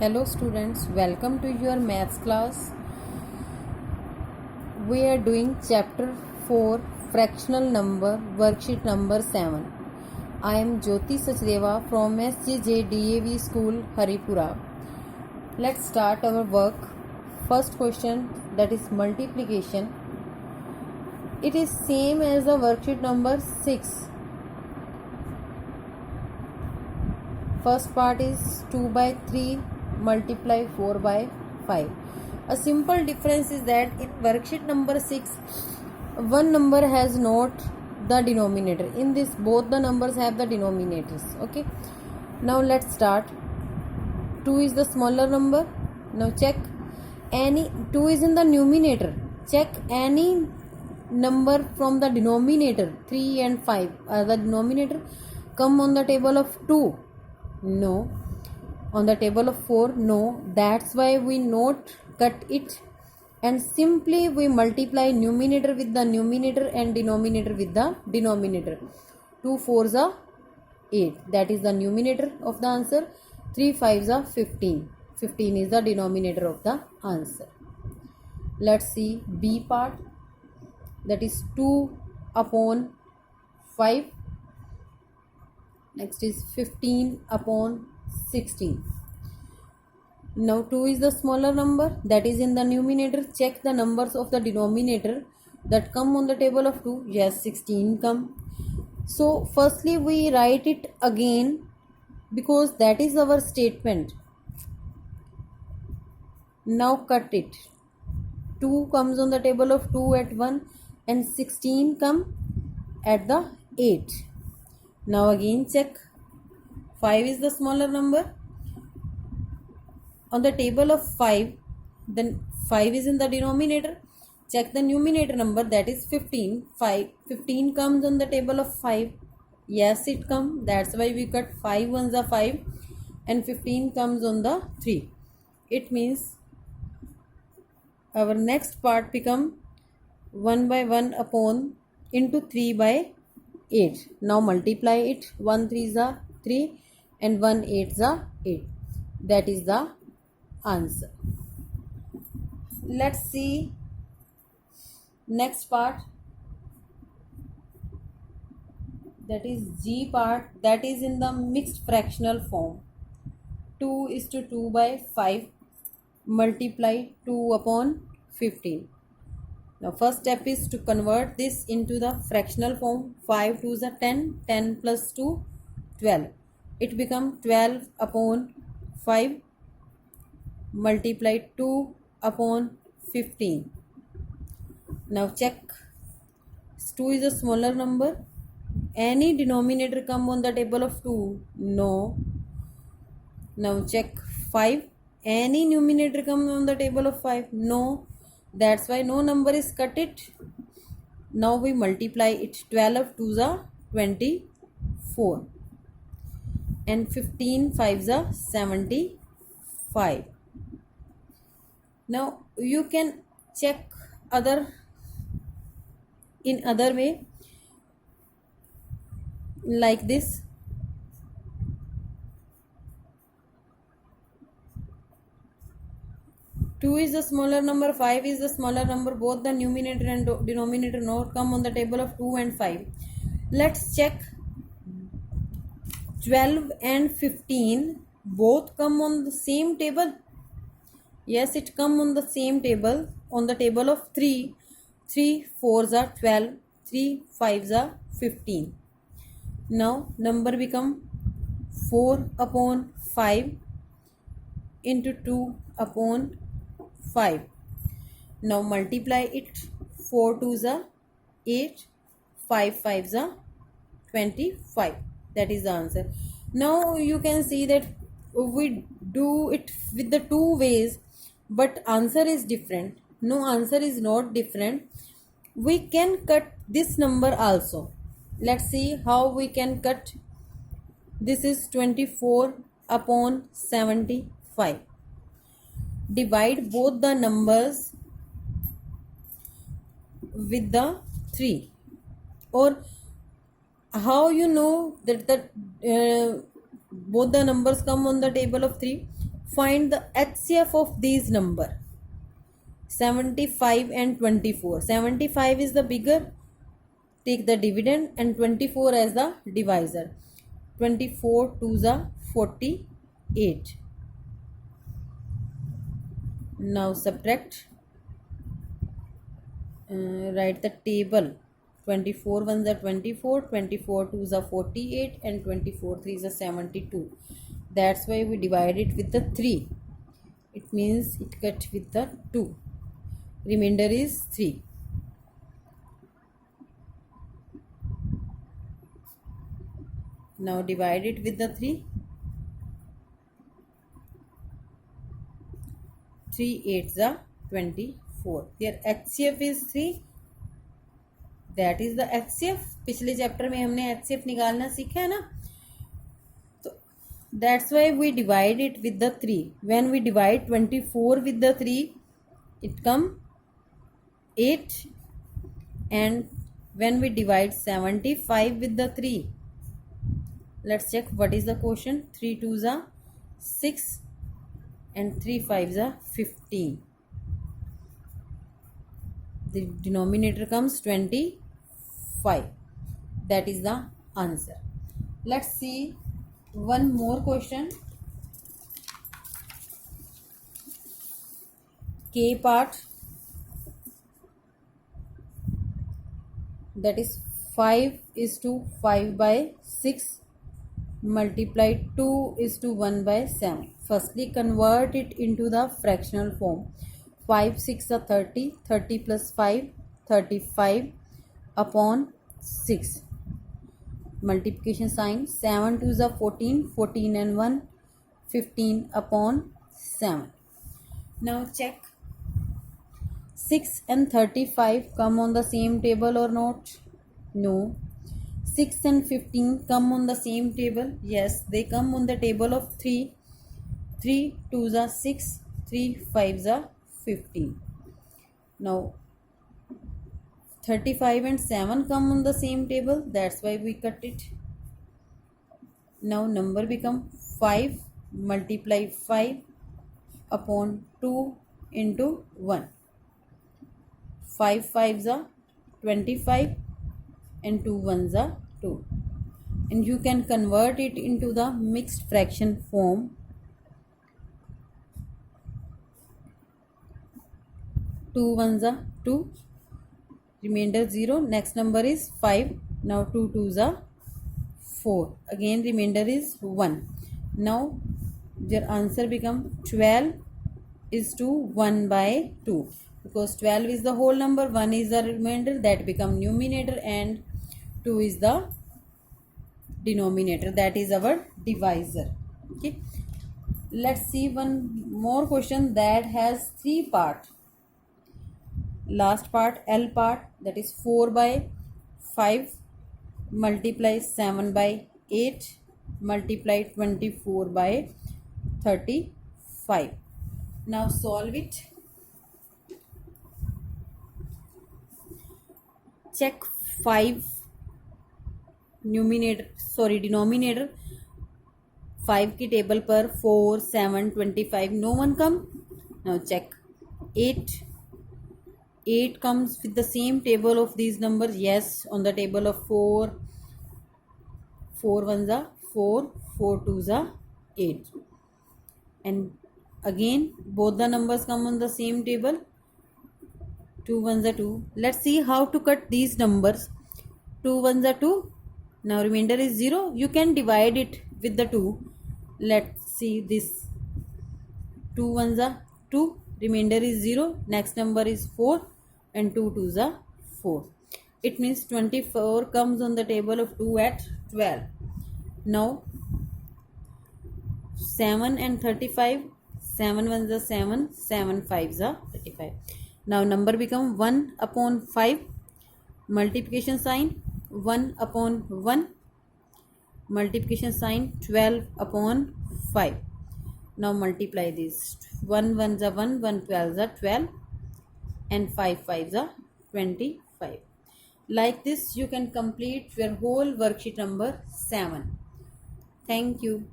Hello students, welcome to your maths class. We are doing chapter 4 fractional number worksheet number 7. I am Jyoti Sachdeva from SJJ DAV School Haripura. Let's start our work. First question, that is multiplication. It is same as the worksheet number 6. First part is 2 by 3 multiply 4 by 5. A simple difference is that in worksheet number 6, one number has not the denominator. In this, both the numbers have the denominators. Okay. Now let's start. 2 is the smaller number. Now check any 2 is in the numerator. Check any number from the denominator. 3 and 5 are the denominator. Come on the table of 2. No. On the table of 4, no. That's why we not cut it and simply we multiply numerator with the numerator and denominator with the denominator. 2 4s are 8. That is the numerator of the answer. 3 5s are 15. 15 is the denominator of the answer. Let's see B part. That is 2 upon 5. Next is 15 upon 16. Now 2 is the smaller number, that is in the numerator. Check the numbers of the denominator that come on the table of 2. Yes, 16 come. So firstly we write it again because that is our statement. Now cut it. 2 comes on the table of 2 at 1 and 16 come at the 8. Now again check. 5 is the smaller number. On the table of 5, then 5 is in the denominator. Check the numerator number, that is 15. 15 comes on the table of 5. Yes, it comes. That's why we cut 5 ones are 5 and 15 comes on the 3. It means our next part become 1 by 1 upon into 3 by 8. Now multiply it. 1 3 is 3 and 1 8 is 8. That is the answer. Let's see next part. That is G part. That is in the mixed fractional form. 2 is to 2 by 5 multiply 2 upon 15. Now first step is to convert this into the fractional form. 5 2 is 10. 10 plus 2 12. It becomes 12 upon 5 multiply 2 upon 15. Now check. 2 is a smaller number. Any denominator come on the table of 2? No. Now check 5. Any numerator come on the table of 5? No. That's why no number is cut it. Now we multiply it. 12 2s are 24 and 15 5s are 75. Now you can check in other way like this. Two is the smaller number, 5 is the smaller number. Both the numerator and denominator not come on the table of 2 and 5. Let's check. 12 and 15 both come on the same table. Yes, it come on the same table. On the table of 3, 3 4s are 12, 3 5s are 15. Now number become 4 upon 5 into 2 upon 5. Now multiply it. 4 2s are 8, 5 5s are 25. That is the answer. Now you can see that we do it with the two ways, but answer is different. No, answer is not different. We can cut this number also. Let's see how we can cut. This is 24 upon 75. Divide both the numbers with the 3. Or how you know that both the numbers come on the table of 3? Find the HCF of these number 75 and 24. 75 is the bigger, take the dividend, and 24 as the divisor. 24 2s are 48. Now subtract, write the table. 24 1s are 24, 24 2s are 48, and 24 3s are 72. That's why we divide it with the 3. It means it cut with the 2. Remainder is 3. Now divide it with the 3. 3 8s are 24. Here HCF is 3. That is the HCF. पिछले chapter में हमने HCF निकालना सीखा है ना, तो that's why we divide it with the 3. When we divide 24 with the 3, it come 8, and when we divide 75 with the 3, let's check what is the quotient. 3 2s are 6 and 3 5s are 15. The denominator comes 25. That is the answer. Let's see one more question. K part, that is 5 is to 5 by 6 multiplied 2 is to 1 by 7. Firstly, convert it into the fractional form. 5 6 are 30, 30 plus 5, 35 upon 6. Multiplication sign. 7 2s are 14, 14 and 1, 15 upon 7. Now check. 6 and 35 come on the same table or not? No. 6 and 15 come on the same table? Yes, they come on the table of 3. 3 2s are 6, 3 5s are 15. Now 35 and 7 come on the same table, that's why we cut it. Now number become 5 multiply 5 upon 2 into 1. 5 5s are 25 and 2 1s are 2. And you can convert it into the mixed fraction form. 2 1s are 2, remainder 0. Next number is 5. Now 2 2s are 4. Again remainder is 1. Now your answer become 12 is to 1 by 2. Because 12 is the whole number, 1 is the remainder, that become numerator, and 2 is the denominator, that is our divisor. Okay. Let's see one more question that has 3 parts. Last part, L part, that is 4 by 5 multiply 7 by 8 multiply 24 by 35. Now solve it. Check 5 denominator 5 की table पर 4 7 25 no one come. Now check 8 comes with the same table of these numbers. Yes, on the table of 4 1s are 4, 4 2s are 8, and again both the numbers come on the same table. 2 1s are 2. Let's see how to cut these numbers. 2 1s are 2. Now remainder is 0. You can divide it with the 2. Let's see this. 2 1s are 2. Remainder is 0. Next number is 4. And 2 2s are 4. It means 24 comes on the table of 2 at 12. Now 7 and 35. 7 1s are 7. 7 5s are 35. Now number become 1 upon 5. Multiplication sign 1 upon 1. Multiplication sign 12 upon 5. Now multiply this. 1 1s are 1, 1 12s are 12, and 5 5s are 25. Like this you can complete your whole worksheet number 7. Thank you.